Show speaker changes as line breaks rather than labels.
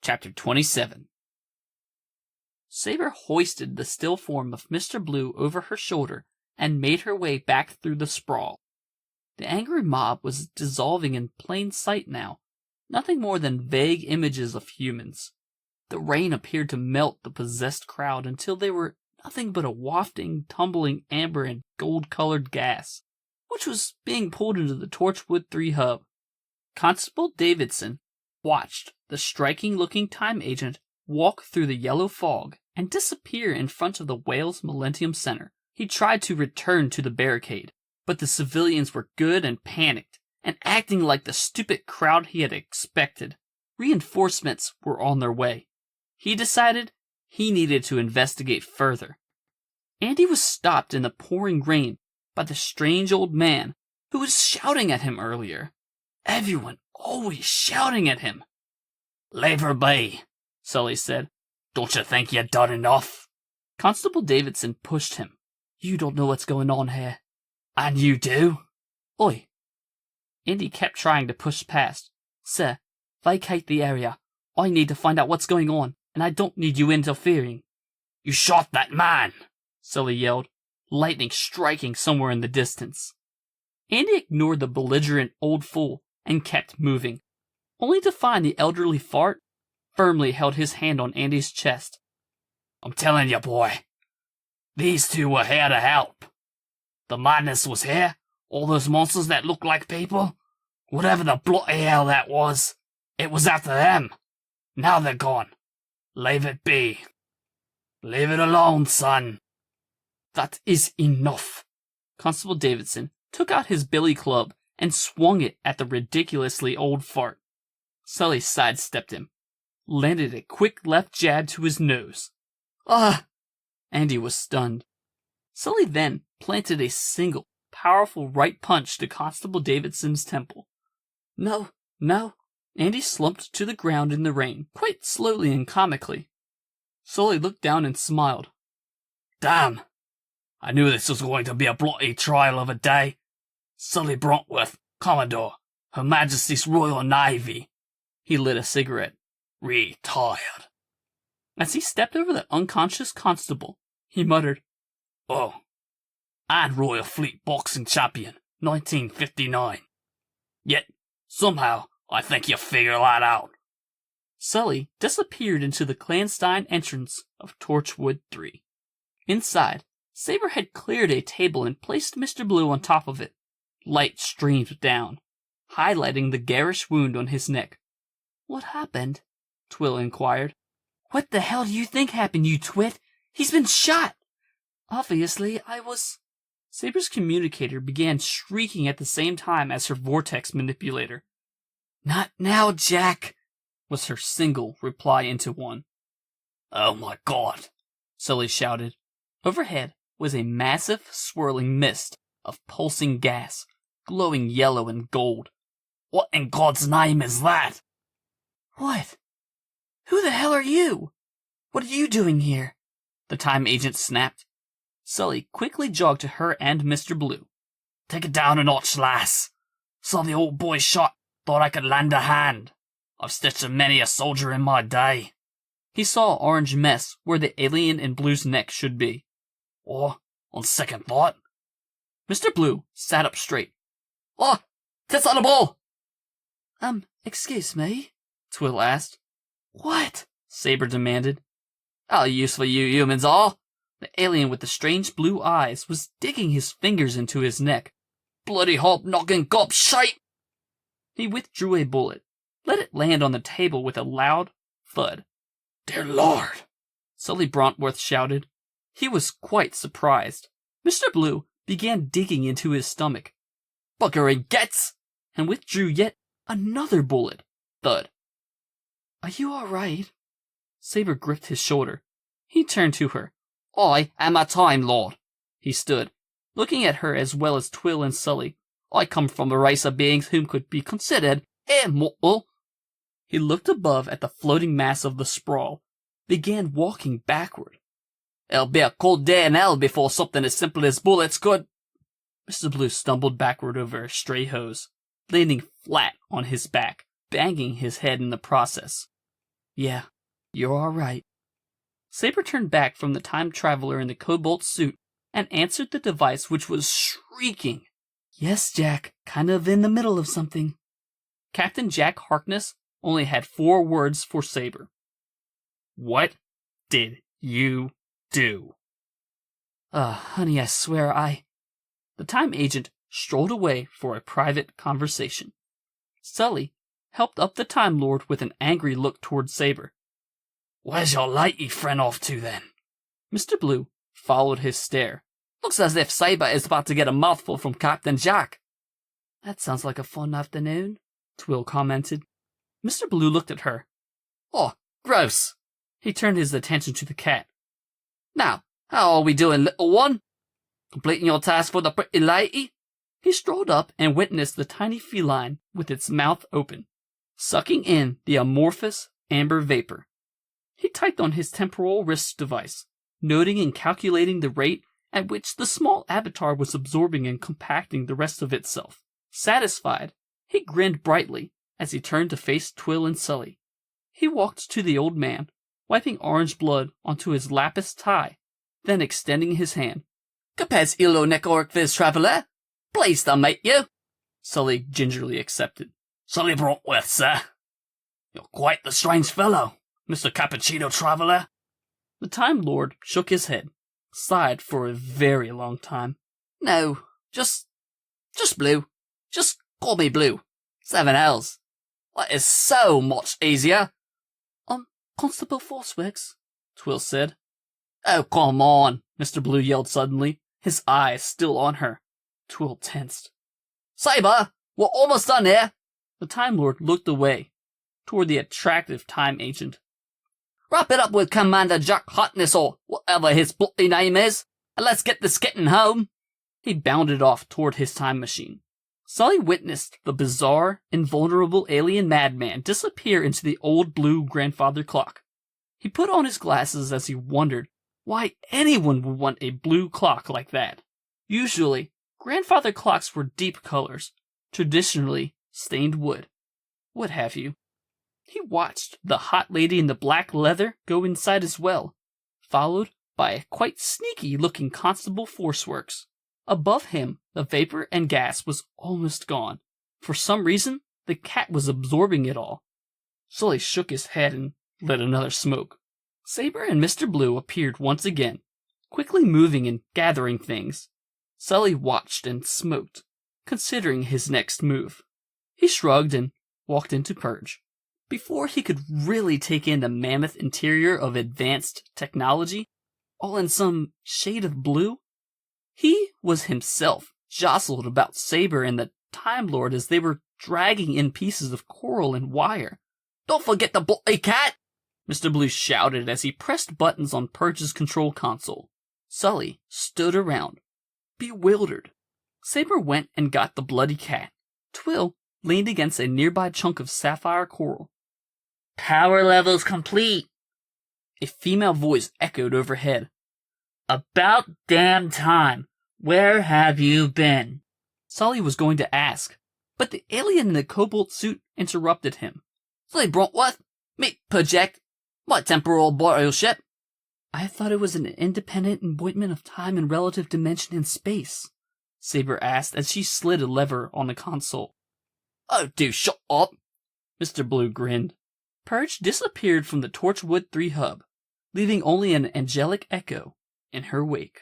Chapter 27. Saber hoisted the still form of Mr. Blue over her shoulder and made her way back through the sprawl. The angry mob was dissolving in plain sight now, nothing more than vague images of humans. The rain appeared to melt the possessed crowd until they were nothing but a wafting, tumbling amber and gold-colored gas, which was being pulled into the Torchwood 3 hub. Constable Davidson watched the striking-looking time agent walk through the yellow fog and disappear in front of the Wales Millennium Center. He tried to return to the barricade, but the civilians were good and panicked, and acting like the stupid crowd he had expected. Reinforcements were on their way. He decided he needed to investigate further. Andy was stopped in the pouring rain by the strange old man who was shouting at him earlier. Everyone always shouting at him.
"Leave her be," Sully said. "Don't you think you've done enough?"
Constable Davidson pushed him. "You don't know what's going on here."
"And you do?"
"Oi." Andy kept trying to push past. "Sir, vacate the area. I need to find out what's going on, and I don't need you interfering."
"You shot that man!"
Sully yelled, lightning striking somewhere in the distance. Andy ignored the belligerent old fool and kept moving, only to find the elderly fart firmly held his hand on Andy's chest.
"I'm telling you, boy, these two were here to help. The madness was here, all those monsters that looked like people. Whatever the bloody hell that was, it was after them. Now they're gone. Leave it be. Leave it alone, son."
"That is enough." Constable Davidson took out his billy club and swung it at the ridiculously old fart. Sully sidestepped him, landed a quick left jab to his nose. "Ah!" Andy was stunned. Sully then planted a single, powerful right punch to Constable Davidson's temple. "No, no." Andy slumped to the ground in the rain, quite slowly and comically. Sully looked down and smiled.
"Damn! I knew this was going to be a bloody trial of a day. Sully Brontworth, Commodore, Her Majesty's Royal Navy."
He lit a cigarette.
"Retired."
As he stepped over the unconscious constable, he muttered,
"Oh, and Royal Fleet Boxing Champion, 1959. Yet, somehow, I think you figure that out."
Sully disappeared into the clandestine entrance of Torchwood 3. Inside, Saber had cleared a table and placed Mr. Blue on top of it. Light streamed down, highlighting the garish wound on his neck. "What happened?" Twill inquired. "What the hell do you think happened, you twit? He's been shot!" "Obviously, I was..." Saber's communicator began shrieking at the same time as her vortex manipulator. "Not now, Jack," was her single reply into one.
"Oh my God,"
Sully shouted. Overhead was a massive, swirling mist of pulsing gas, glowing yellow and gold.
"What in God's name is that?"
"What? Who the hell are you? What are you doing here?" the time agent snapped. Sully quickly jogged to her and Mr. Blue.
"Take it down a notch, lass. Saw the old boy shot, thought I could lend a hand. I've stitched a many a soldier in my day."
He saw orange mess where the alien in Blue's neck should be.
"Or, on second thought..."
Mr. Blue sat up straight.
"Oh, tits on the ball!"
Excuse me?" Twill asked. "What?" Saber demanded. "How useful you humans are!" The alien with the strange blue eyes was digging his fingers into his neck.
"Bloody hop-knocking gob shite!"
He withdrew a bullet, let it land on the table with a loud thud.
"Dear Lord!"
Sully Brontworth shouted. He was quite surprised. Mr. Blue began digging into his stomach.
"Buggering gets!"
and withdrew yet another bullet. Thud. "Are you all right?" Saber gripped his shoulder. He turned to her.
"I am a Time Lord."
He stood, looking at her as well as Twill and Sully.
"I come from a race of beings whom could be considered immortal."
He looked above at the floating mass of the sprawl, began walking backward.
"It'll be a cold day in hell before something as simple as bullets could..."
Mr. Blue stumbled backward over a stray hose, landing flat on his back, banging his head in the process. Yeah, you're all right. Saber turned back from the time traveler in the cobalt suit and answered the device, which was shrieking. Yes, Jack, kind of in the middle of something. Captain Jack Harkness only had 4 words for Saber. What did you do? Honey, I swear The time agent strolled away for a private conversation. Sully helped up the Time Lord with an angry look toward Saber.
Where's your lady friend off to, then?
Mr. Blue followed his stare.
Looks as if Saber is about to get a mouthful from Captain Jack.
That sounds like a fun afternoon, Twill commented. Mr. Blue looked at her.
Oh, gross.
He turned his attention to the cat.
Now, how are we doing, little one? Completing your task for the pretty lady?
He strolled up and witnessed the tiny feline with its mouth open, sucking in the amorphous amber vapor. He typed on his temporal wrist device, noting and calculating the rate at which the small avatar was absorbing and compacting the rest of itself. Satisfied, he grinned brightly as he turned to face Twill and Sully. He walked to the old man, wiping orange blood onto his lapis tie, then extending his hand.
Capes illo necoric vis traveller. Pleased to meet you.
Sully gingerly accepted.
Sully Brontworth, sir. You're quite the strange fellow, Mr. Cappuccino Traveller.
The Time Lord shook his head, sighed for a very long time.
No, just Blue. Just call me Blue. 7 L's. That is so much easier.
Constable Forceworks, Twill said.
Oh, come on,
Mr. Blue yelled suddenly, his eyes still on her. Twill tensed.
Saber, we're almost done here.
The Time Lord looked away, toward the attractive time agent.
Wrap it up with Commander Jack Harkness or whatever his bloody name is, and let's get this kitten home.
He bounded off toward his time machine. Sully witnessed the bizarre, invulnerable alien madman disappear into the old blue grandfather clock. He put on his glasses as he wondered why anyone would want a blue clock like that. Usually, grandfather clocks were deep colors, traditionally stained wood, what have you. He watched the hot lady in the black leather go inside as well, followed by a quite sneaky-looking Constable Forceworks. Above him, the vapor and gas was almost gone. For some reason, the cat was absorbing it all. Sully shook his head and lit another smoke. Saber and Mr. Blue appeared once again, quickly moving and gathering things. Sully watched and smoked, considering his next move. He shrugged and walked into Purge. Before he could really take in the mammoth interior of advanced technology, all in some shade of blue, he was himself jostled about Saber and the Time Lord as they were dragging in pieces of coral and wire.
Don't forget the bloody cat!
Mr. Blue shouted as he pressed buttons on Purge's control console. Sully stood around, bewildered. Saber went and got the bloody cat. Twill leaned against a nearby chunk of sapphire coral.
Power levels complete.
A female voice echoed overhead.
About damn time. Where have you been?
Sully was going to ask, but the alien in the cobalt suit interrupted him.
Sully Brontworth, meet Project, my temporal burial ship.
I thought it was an independent appointment of time and relative dimension in space, Saber asked as she slid a lever on the console.
Oh, do shut up.
Mr. Blue grinned. Purge disappeared from the Torchwood 3 hub, leaving only an angelic echo in her wake.